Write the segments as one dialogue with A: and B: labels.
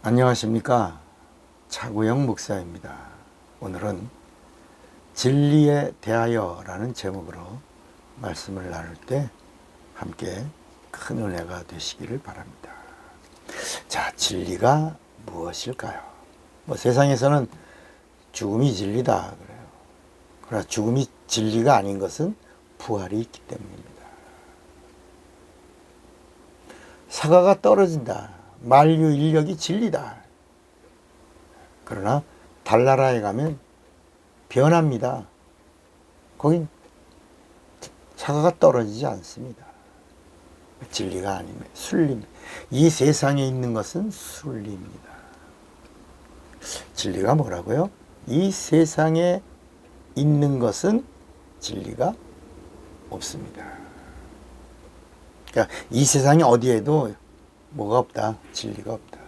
A: 안녕하십니까. 차구영 목사입니다. 오늘은 진리에 대하여 라는 제목으로 말씀을 나눌 때 함께 큰 은혜가 되시기를 바랍니다. 자, 진리가 무엇일까요? 세상에서는 죽음이 진리다 그래요. 그러나 죽음이 진리가 아닌 것은 부활이 있기 때문입니다. 사과가 떨어진다. 만류 인력이 진리다. 그러나 달나라에 가면 변합니다. 거긴 사과가 떨어지지 않습니다. 진리가 아니면 순리. 이 세상에 있는 것은 순리입니다. 진리가 뭐라고요? 이 세상에 있는 것은 진리가 없습니다. 그러니까 이 세상에 어디에도 뭐가 없다? 진리가 없다.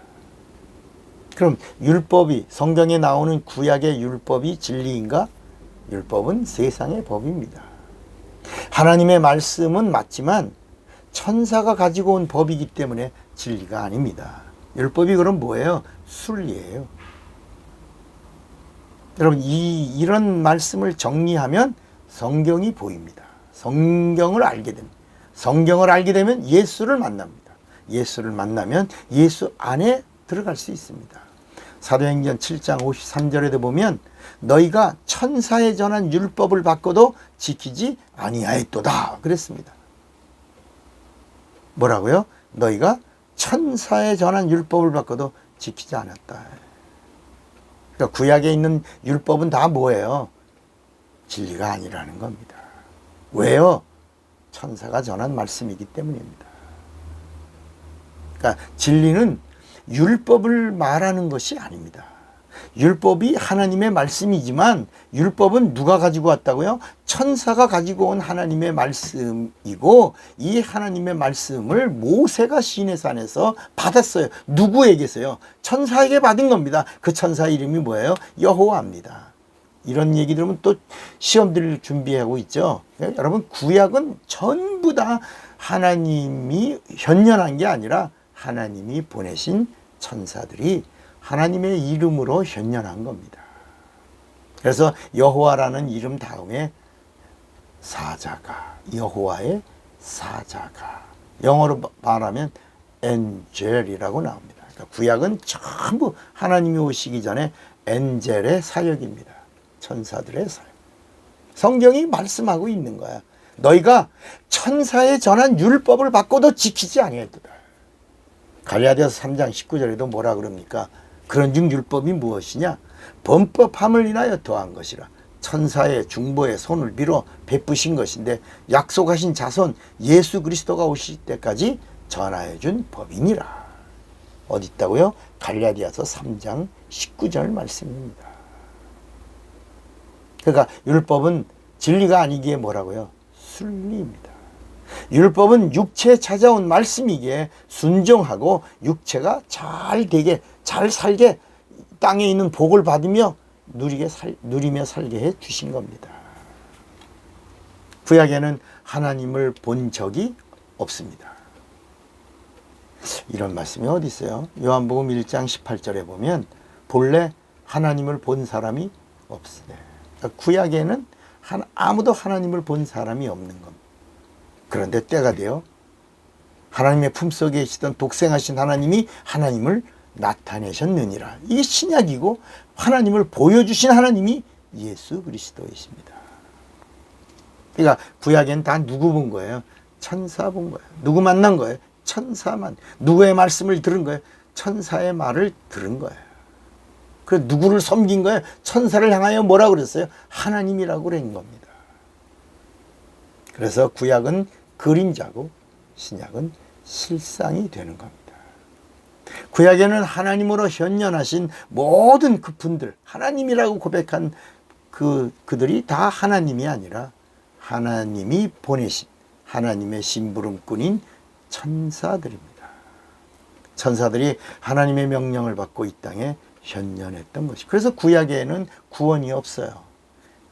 A: 그럼 율법이, 성경에 나오는 구약의 율법이 진리인가? 율법은 세상의 법입니다. 하나님의 말씀은 맞지만 천사가 가지고 온 법이기 때문에 진리가 아닙니다. 율법이 그럼 뭐예요? 순리예요. 여러분, 이런 말씀을 정리하면 성경이 보입니다. 성경을 알게 됩니다. 성경을 알게 되면 예수를 만납니다. 예수를 만나면 예수 안에 들어갈 수 있습니다. 사도행전 7장 53절에도 보면 너희가 천사에 전한 율법을 받고도 지키지 아니하였도다 그랬습니다. 뭐라고요? 너희가 천사에 전한 율법을 받고도 지키지 않았다. 그러니까 구약에 있는 율법은 다 뭐예요? 진리가 아니라는 겁니다. 왜요? 천사가 전한 말씀이기 때문입니다. 그러니까 진리는 율법을 말하는 것이 아닙니다. 율법이 하나님의 말씀이지만 율법은 누가 가지고 왔다고요? 천사가 가지고 온 하나님의 말씀이고 이 하나님의 말씀을 모세가 시내산에서 받았어요. 누구에게서요? 천사에게 받은 겁니다. 그 천사 이름이 뭐예요? 여호와입니다. 이런 얘기 들으면 또 시험들을 준비하고 있죠. 여러분, 구약은 전부 다 하나님이 현현한 게 아니라 하나님이 보내신 천사들이 하나님의 이름으로 현현한 겁니다. 그래서 여호와라는 이름 다음에 사자가, 여호와의 사자가, 영어로 말하면 엔젤이라고 나옵니다. 그러니까 구약은 전부 하나님이 오시기 전에 엔젤의 사역입니다. 천사들의 사역. 성경이 말씀하고 있는 거야. 너희가 천사에 전한 율법을 받고도 지키지 아니했도다. 갈라디아서 3장 19절에도 뭐라 그럽니까? 그런즉 율법이 무엇이냐? 범법함을 인하여 더한 것이라. 천사의 중보의 손을 빌어 베푸신 것인데 약속하신 자손 예수 그리스도가 오실 때까지 전하여 준 법이니라. 어디 있다고요? 갈라디아서 3장 19절 말씀입니다. 그러니까 율법은 진리가 아니기에 뭐라고요? 순리입니다. 율법은 육체에 찾아온 말씀이기에 순종하고 육체가 잘 되게, 잘 살게 땅에 있는 복을 받으며 누리며 살게 해 주신 겁니다. 구약에는 하나님을 본 적이 없습니다. 이런 말씀이 어디 있어요? 요한복음 1장 18절에 보면 본래 하나님을 본 사람이 없으네. 그러니까 구약에는 아무도 하나님을 본 사람이 없는 겁니다. 그런데 때가 되어 하나님의 품속에 계시던 독생하신 하나님이 하나님을 나타내셨느니라. 이게 신약이고 하나님을 보여주신 하나님이 예수 그리스도이십니다. 그러니까 구약엔 다 누구 본 거예요? 천사 본 거예요. 누구 만난 거예요? 천사만. 누구의 말씀을 들은 거예요? 천사의 말을 들은 거예요. 그래서 누구를 섬긴 거예요? 천사를 향하여 뭐라 그랬어요? 하나님이라고 그런 겁니다. 그래서 구약은 그림자고 신약은 실상이 되는 겁니다. 구약에는 하나님으로 현현하신 모든 그 분들, 하나님이라고 고백한 그들이 다 하나님이 아니라 하나님이 보내신 하나님의 심부름꾼인 천사들입니다. 천사들이 하나님의 명령을 받고 이 땅에 현현했던 것이. 그래서 구약에는 구원이 없어요.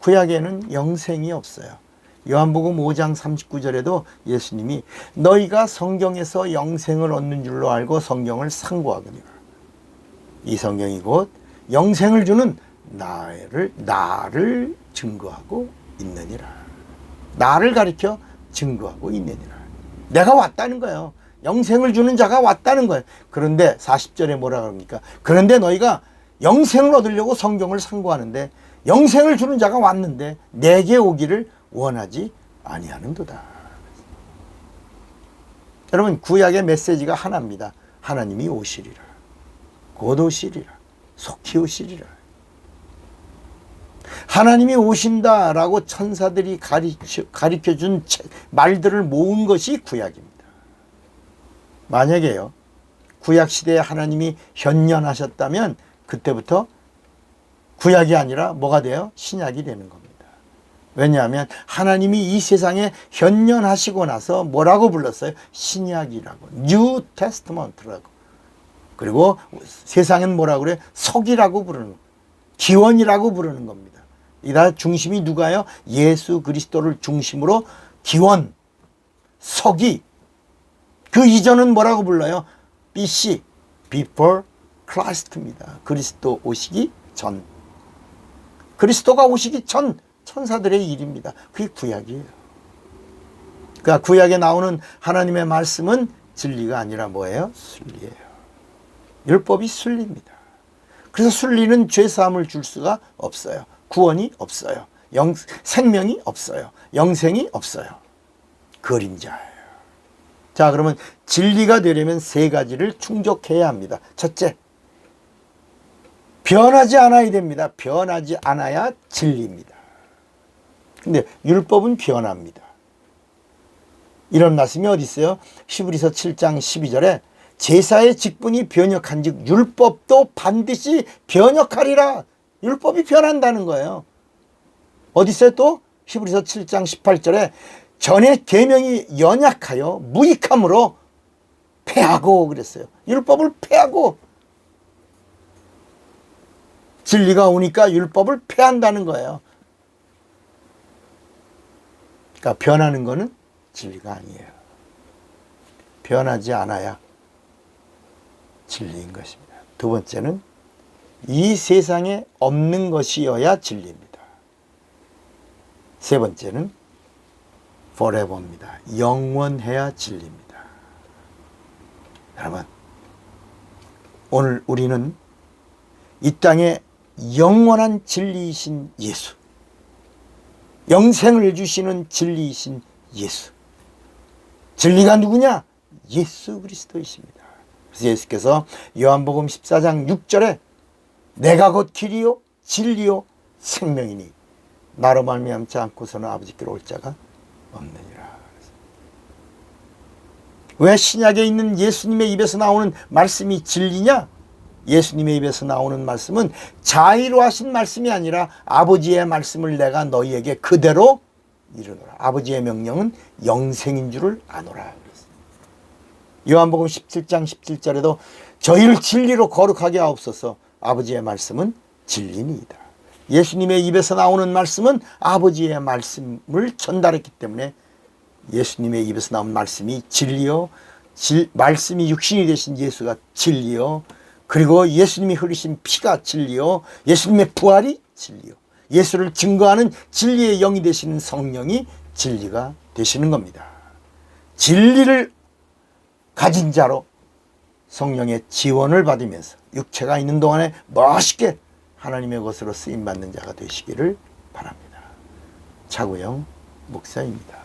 A: 구약에는 영생이 없어요. 요한복음 5장 39절에도 예수님이 너희가 성경에서 영생을 얻는 줄로 알고 성경을 상고하거니와. 이 성경이 곧 영생을 주는 나를 증거하고 있느니라. 나를 가리켜 증거하고 있느니라. 내가 왔다는 거예요. 영생을 주는 자가 왔다는 거예요. 그런데 40절에 뭐라 그럽니까? 그런데 너희가 영생을 얻으려고 성경을 상고하는데 영생을 주는 자가 왔는데 내게 오기를 원하지 아니하는도다. 여러분, 구약의 메시지가 하나입니다. 하나님이 오시리라. 곧 오시리라. 속히 오시리라. 하나님이 오신다라고 천사들이 가르쳐준 말들을 모은 것이 구약입니다. 만약에요, 구약시대에 하나님이 현현하셨다면 그때부터 구약이 아니라 뭐가 돼요? 신약이 되는 겁니다. 왜냐하면 하나님이 이 세상에 현현하시고 나서 뭐라고 불렀어요? 신약이라고, New Testament라고. 그리고 세상엔 뭐라고 그래요? 석이라고 부르는 거예요. 기원이라고 부르는 겁니다. 이다 중심이 누가요? 예수 그리스도를 중심으로 기원, 석이. 그 이전은 뭐라고 불러요? BC, Before Christ입니다. 그리스도 오시기 전. 그리스도가 오시기 전 천사들의 일입니다. 그게 구약이에요. 그러니까 구약에 나오는 하나님의 말씀은 진리가 아니라 뭐예요? 순리예요. 율법이 순리입니다. 그래서 순리는 죄사함을 줄 수가 없어요. 구원이 없어요. 생명이 없어요. 영생이 없어요. 그림자예요. 자, 그러면 진리가 되려면 세 가지를 충족해야 합니다. 첫째, 변하지 않아야 됩니다. 변하지 않아야 진리입니다. 근데 율법은 변합니다. 이런 말씀이 어디 있어요? 히브리서 7장 12절에 제사의 직분이 변역한즉 율법도 반드시 변역하리라. 율법이 변한다는 거예요. 어디 있어요 또? 히브리서 7장 18절에 전에 계명이 연약하여 무익함으로 패하고 그랬어요. 율법을 패하고. 진리가 오니까 율법을 패한다는 거예요. 그러니까 변하는 거는 진리가 아니에요. 변하지 않아야 진리인 것입니다. 두 번째는 이 세상에 없는 것이어야 진리입니다. 세 번째는 forever입니다. 영원해야 진리입니다. 여러분, 오늘 우리는 이 땅에 영원한 진리이신 예수, 영생을 주시는 진리이신 예수, 진리가 누구냐? 예수 그리스도이십니다. 그래서 예수께서 요한복음 14장 6절에 내가 곧 길이요 진리요 생명이니 나로 말미암지 않고서는 아버지께로 올 자가 없느니라. 왜 신약에 있는 예수님의 입에서 나오는 말씀이 진리냐? 예수님의 입에서 나오는 말씀은 자의로 하신 말씀이 아니라 아버지의 말씀을 내가 너희에게 그대로 이르노라. 아버지의 명령은 영생인 줄을 아노라. 요한복음 17장 17절에도 저희를 진리로 거룩하게 하옵소서. 아버지의 말씀은 진리니이다. 예수님의 입에서 나오는 말씀은 아버지의 말씀을 전달했기 때문에 예수님의 입에서 나온 말씀이 진리요, 말씀이 육신이 되신 예수가 진리요, 그리고 예수님이 흘리신 피가 진리요, 예수님의 부활이 진리요, 예수를 증거하는 진리의 영이 되시는 성령이 진리가 되시는 겁니다. 진리를 가진 자로 성령의 지원을 받으면서 육체가 있는 동안에 멋있게 하나님의 것으로 쓰임받는 자가 되시기를 바랍니다. 차구영 목사입니다.